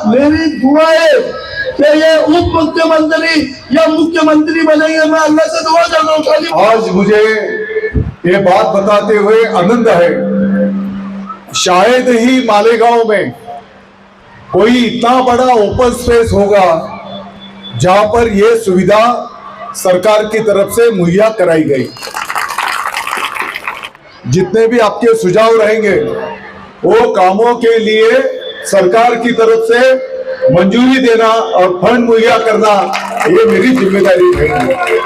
मेरी दुआ है कि ये उप मुख्यमंत्री या मुख्यमंत्री बनेंगे। मैं अल्लाह से दुआ कर रहा हूँ। आज मुझे ये बात बताते हुए आनंद है, शायद ही मालेगांव में कोई इतना बड़ा ओपन स्पेस होगा जहां पर यह सुविधा सरकार की तरफ से मुहैया कराई गई। जितने भी आपके सुझाव रहेंगे वो कामों के लिए सरकार की तरफ से मंजूरी देना और फंड मुहैया करना, ये मेरी जिम्मेदारी रहेगी।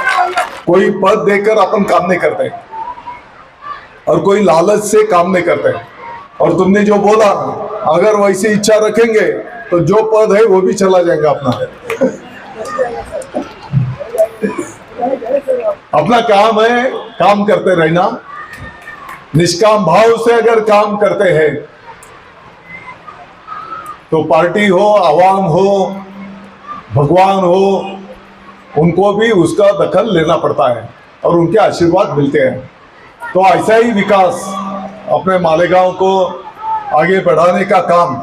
कोई पद देकर अपन काम नहीं करते और कोई लालच से काम नहीं करते। और तुमने जो बोला, अगर वैसी इच्छा रखेंगे तो जो पद है वो भी चला जाएगा अपना। अपना काम है, काम करते रहना। निष्काम भाव से अगर काम करते हैं तो पार्टी हो, आवाम हो, भगवान हो, उनको भी उसका दखल लेना पड़ता है और उनके आशीर्वाद मिलते हैं। तो ऐसा ही विकास अपने मालेगांव को आगे बढ़ाने का काम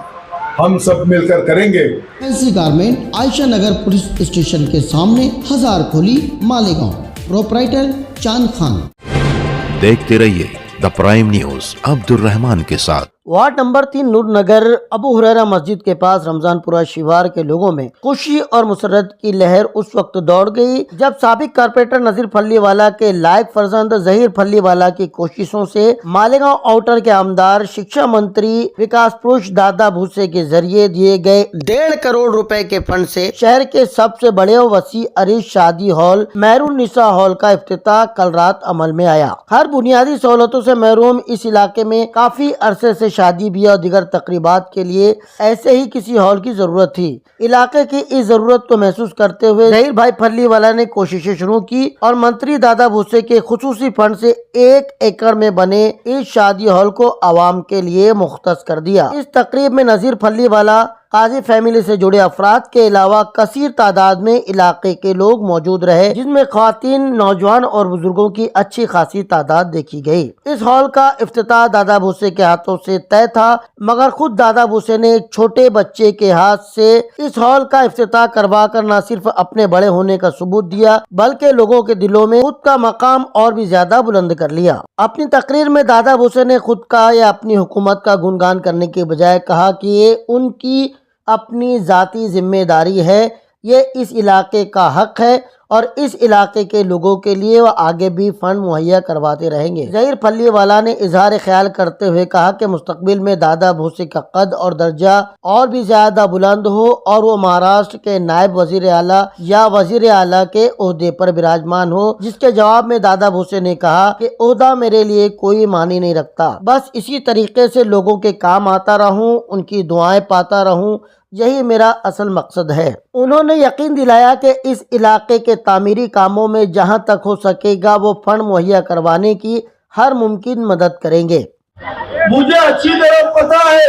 हम सब मिलकर करेंगे। एलसी गारमेंट, आयशा नगर पुलिस स्टेशन के सामने, हजार खोली, मालेगांव। प्रोपराइटर चांद खान। देखते रहिए the prime news Abdul Rahman के साथ। वार्ड नंबर 3 नूर नगर अबू हुरैरा मस्जिद के पास रमजानपुरा शिवार के लोगों में खुशी और मुसर्रत की लहर उस वक्त दौड़ गई जब साबिक कारपोरेटर नजीर फल्लीवाला के लायक फर्जंद जहीर फल्लीवाला की कोशिशों से मालेगांव आउटर के आमदार शिक्षा मंत्री विकास पुरुष दादा भूसे के जरिए दिए गए 1.5 करोड़ रुपए के फंड से शहर के सबसे बड़े और वसी अरीश शादी हॉल महरून निसा हॉल का इफ्तिताह कल रात अमल में आया। हर बुनियादी सहूलतों से महरूम इस इलाके में काफी अरसे से शादी ब्याह और दिगर तकरीबात के लिए ऐसे ही किसी हॉल की जरूरत थी। इलाके की इस जरूरत को महसूस करते हुए जहीर भाई फल्लीवाला ने कोशिशें शुरू की और मंत्री दादा भूसे के खुसूसी फंड से 1 एकड़ में बने इस शादी हॉल को आवाम के लिए मुख्तस कर दिया। इस तकरीब में नजीर फल्लीवाला, काजी फैमिली से जुड़े अफराद के अलावा कसीर तादाद में इलाके के लोग मौजूद रहे, जिसमें ख्वातीन, नौजवान और बुजुर्गों की अच्छी खासी तादाद देखी गई। इस हॉल का इफ्तिताह दादा भूसे के हाथों से तय था, मगर खुद दादा भूसे ने एक छोटे बच्चे के हाथ से इस हॉल का इफ्तिताह करवा कर न सिर्फ अपने बड़े होने का सबूत दिया, बल्कि लोगों के दिलों में खुद का मकाम और भी ज्यादा बुलंद कर लिया। अपनी तकरीर में दादा भूसे ने खुद का या अपनी हुकूमत का गुणगान करने के बजाय कहा कि ये उनकी अपनी जाती जिम्मेदारी है, ये इस इलाके का हक है और इस इलाके के लोगों के लिए वो आगे भी फंड मुहैया करवाते रहेंगे। जहीर फल्लीवाला ने इजहार ख्याल करते हुए कहा कि मुस्तकबिल में दादा भूसे का कद और दर्जा और भी ज्यादा बुलंद हो और वो महाराष्ट्र के नायब वजीर आला या वजीर आला के ओहदे पर विराजमान हो। जिसके जवाब में दादा भूसे ने कहा कि ओहदा मेरे लिए कोई मानी नहीं रखता, बस इसी तरीके से लोगों के काम आता रहूं, उनकी दुआएं पाता रहूं, यही मेरा असल मकसद है। उन्होंने यकीन दिलाया कि इस इलाके के तामीरी कामों में जहां तक हो सकेगा वो फंड मुहैया करवाने की हर मुमकिन मदद करेंगे। मुझे अच्छी तरह पता है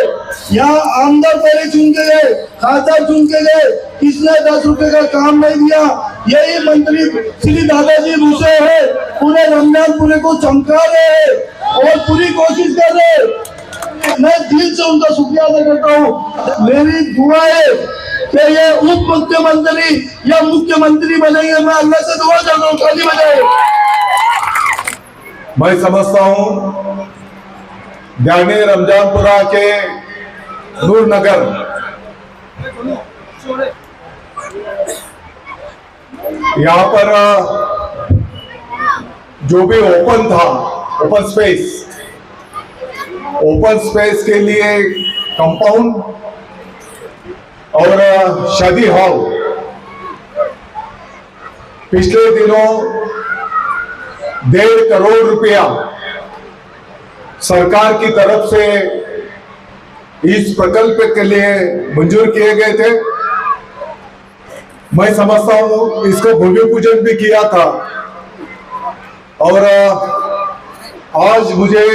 यहाँ आमदर पहले चुन के गए, खाता चुन के गए, किसने 10 रुपए का काम नहीं दिया। यही मंत्री श्री दादाजी भूसे है, पूरे रमजानपुरे को चमका रहे हैं और पूरी कोशिश कर रहे हैं। मैं दिल से उनका शुक्रिया अदा करता हूँ। मेरी दुआ है कि ये उप मुख्यमंत्री या मुख्यमंत्री बनेंगे। मैं अल्लाह से दुआ कर रहा हूँ। खाली बजाए। मैं समझता हूँ ध्यान रमजानपुरा के नूर नगर यहाँ पर जो भी ओपन स्पेस के लिए कंपाउंड और शादी हॉल पिछले दिनों 1.5 करोड़ रुपया सरकार की तरफ से इस प्रकल्प के लिए मंजूर किए गए थे। मैं समझता हूं इसको भूमि पूजन भी किया था और आज मुझे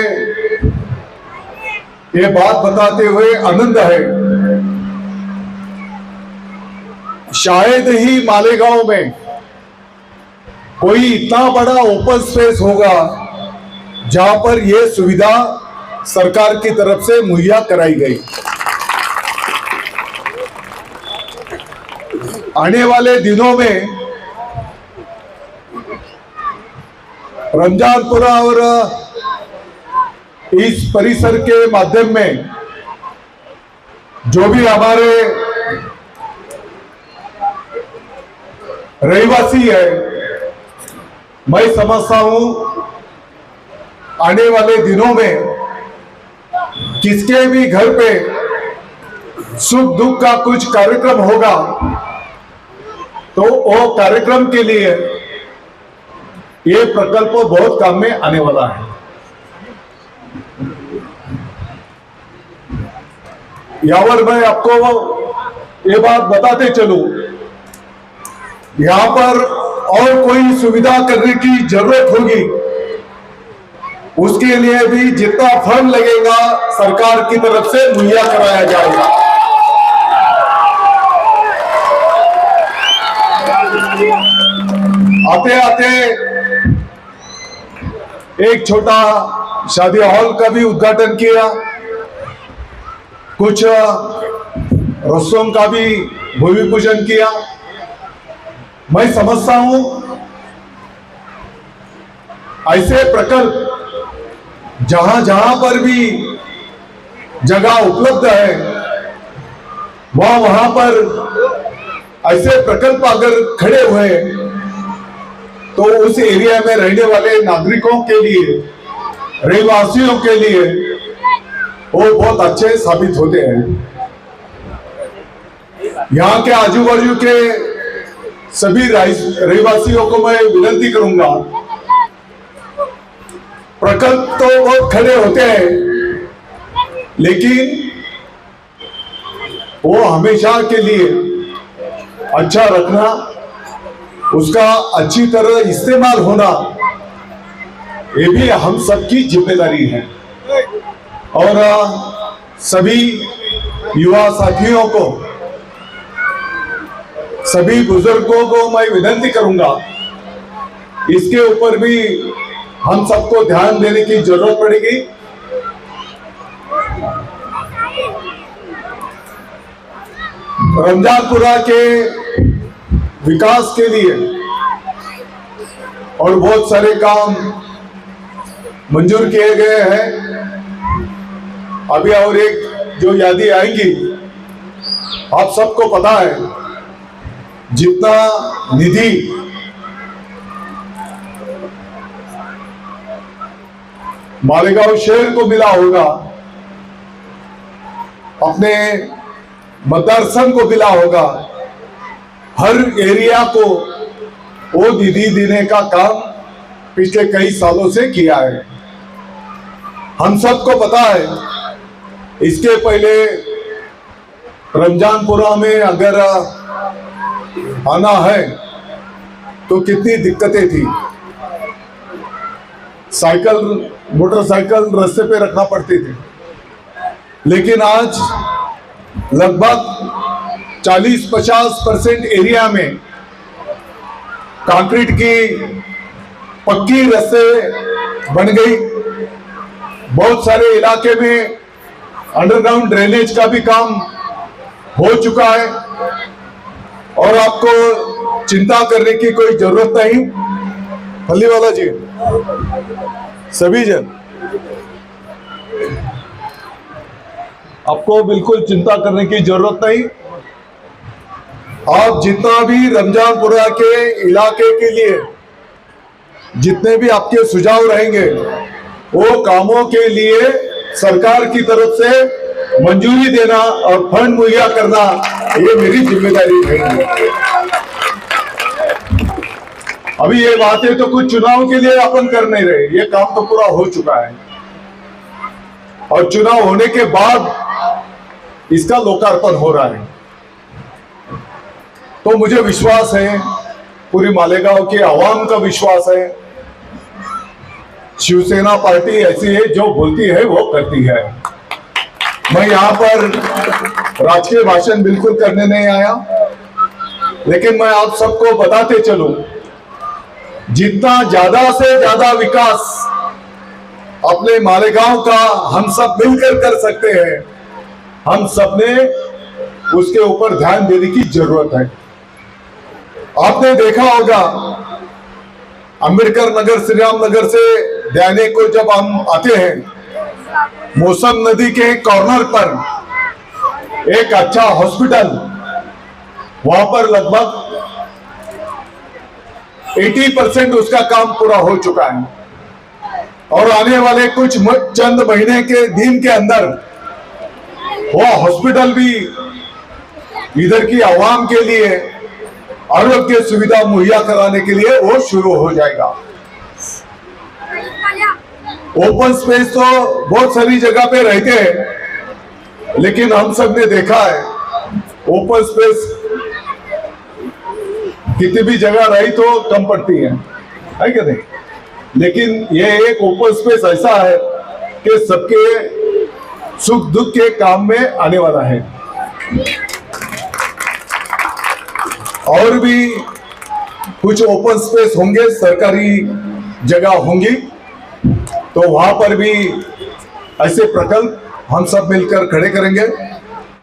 ये बात बताते हुए आनंद है, शायद ही मालेगांव में कोई इतना बड़ा ओपन स्पेस होगा जहां पर यह सुविधा सरकार की तरफ से मुहैया कराई गई। आने वाले दिनों में रमजानपुरा और इस परिसर के माध्यम में जो भी हमारे रहवासी है, मैं समझता हूं आने वाले दिनों में किसके भी घर पे सुख दुख का कुछ कार्यक्रम होगा तो वो कार्यक्रम के लिए ये प्रकल्प बहुत काम में आने वाला है। यावर मैं आपको ये बात बताते चलूं, यहां पर और कोई सुविधा करने की जरूरत होगी उसके लिए भी जितना फंड लगेगा सरकार की तरफ से मुहैया कराया जाएगा। आते आते एक छोटा शादी हॉल का भी उद्घाटन किया, कुछ रसों का भी भूमि पूजन किया। मैं समझता हूं ऐसे प्रकल्प जहां जहां पर भी जगह उपलब्ध है वहां पर ऐसे प्रकल्प अगर खड़े हुए तो उस एरिया में रहने वाले नागरिकों के लिए, रहवासियों के लिए वो बहुत अच्छे साबित होते हैं। यहाँ के आजू बाजू के सभी रहवासियों को मैं विनती करूंगा, प्रकल्प तो बहुत खड़े होते हैं लेकिन वो हमेशा के लिए अच्छा रखना, उसका अच्छी तरह इस्तेमाल होना, ये भी हम सबकी जिम्मेदारी है। और सभी युवा साथियों को, सभी बुजुर्गों को मैं विनती करूंगा, इसके ऊपर भी हम सबको ध्यान देने की जरूरत पड़ेगी। रमजानपुरा के विकास के लिए और बहुत सारे काम मंजूर किए गए हैं। अभी और एक जो यादें आएंगी, आप सबको पता है जितना निधि मालेगांव शहर को मिला होगा, अपने मतदार संघ को मिला होगा, हर एरिया को वो निधि देने का काम पिछले कई सालों से किया है। हम सबको पता है इसके पहले रमजानपुरा में अगर आना है तो कितनी दिक्कतें थी, साइकिल मोटरसाइकिल रास्ते पे रखना पड़ती थी। लेकिन आज लगभग 40-50% एरिया में कंक्रीट की पक्की रास्ते बन गई। बहुत सारे इलाके में अंडरग्राउंड ड्रेनेज का भी काम हो चुका है और आपको चिंता करने की कोई जरूरत नहीं। फल्लीवाला जी, सभी जन, आपको बिल्कुल चिंता करने की जरूरत नहीं। आप जितना भी रमजानपुरा के इलाके के लिए जितने भी आपके सुझाव रहेंगे वो कामों के लिए सरकार की तरफ से मंजूरी देना और फंड मुहैया करना, ये मेरी जिम्मेदारी रहेगी। अभी ये बातें तो कुछ चुनाव के लिए अपन कर नहीं रहे, ये काम तो पूरा हो चुका है और चुनाव होने के बाद इसका लोकार्पण हो रहा है। तो मुझे विश्वास है, पूरी मालेगांव के आवाम का विश्वास है, शिवसेना पार्टी ऐसी है जो बोलती है वो करती है। मैं यहाँ पर राजकीय भाषण बिल्कुल करने नहीं आया, लेकिन मैं आप सबको बताते चलूं, जितना ज्यादा से ज्यादा विकास अपने मालेगांव का हम सब मिलकर कर सकते हैं, हम सब ने उसके ऊपर ध्यान देने की जरूरत है। आपने देखा होगा अंबेडकर नगर, श्री राम नगर से जाने को जब हम आते हैं, मौसम नदी के कॉर्नर पर एक अच्छा हॉस्पिटल, वहां पर लगभग 80% उसका काम पूरा हो चुका है और आने वाले कुछ चंद महीने के दिन के अंदर वो हॉस्पिटल भी इधर की आवाम के लिए आरोग्य सुविधा मुहैया कराने के लिए वो शुरू हो जाएगा। ओपन स्पेस तो बहुत सारी जगह पे रहते हैं, लेकिन हम सब ने देखा है ओपन स्पेस कितनी भी जगह रही तो कम पड़ती है क्या नहीं? लेकिन ये एक ओपन स्पेस ऐसा है कि सबके सुख दुख के काम में आने वाला है। और भी कुछ ओपन स्पेस होंगे, सरकारी जगह होंगी, तो वहां पर भी ऐसे प्रकल्प हम सब मिलकर खड़े करेंगे